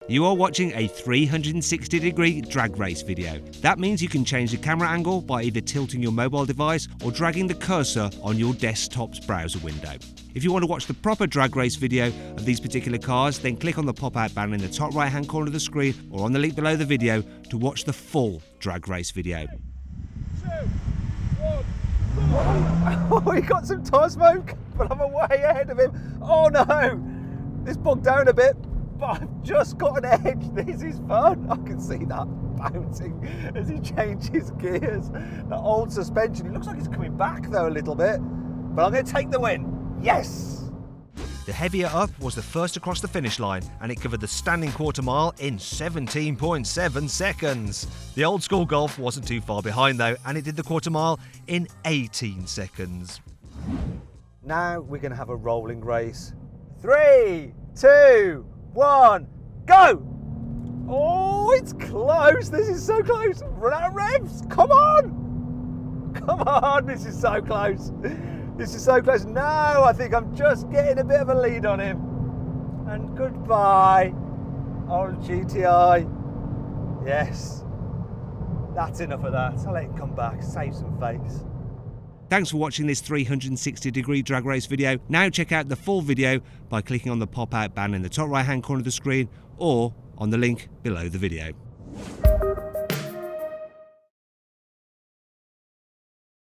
You are watching a 360-degree drag race video. That means you can change the camera angle by either tilting your mobile device or dragging the cursor on your desktop's browser window. If you want to watch the proper drag race video of these particular cars, then click on the pop-out banner in the top right-hand corner of the screen or on the link below the video to watch the full drag race video. 2, 1, go! Oh, he got some tyre smoke, but I'm way ahead of him. Oh no! This bogged down a bit. But I've just got an edge. This is fun. I can see that bouncing as he changes gears. That old suspension. It looks like it's coming back though a little bit. But I'm going to take the win. Yes! The heavier up was the first across the finish line, and it covered the standing quarter mile in 17.7 seconds. The old school Golf wasn't too far behind though, and it did the quarter mile in 18 seconds. Now we're going to have a rolling race. 3, 2, 1, go! Oh, it's close. This is so close. Run out of revs. Come on. Come on. This is so close. This is so close. No, I think I'm just getting a bit of a lead on him. And goodbye, old GTI. Yes. That's enough of that. I'll let him come back. Save some face. Thanks for watching this 360-degree drag race video. Now check out the full video by clicking on the pop-out banner in the top right-hand corner of the screen or on the link below the video.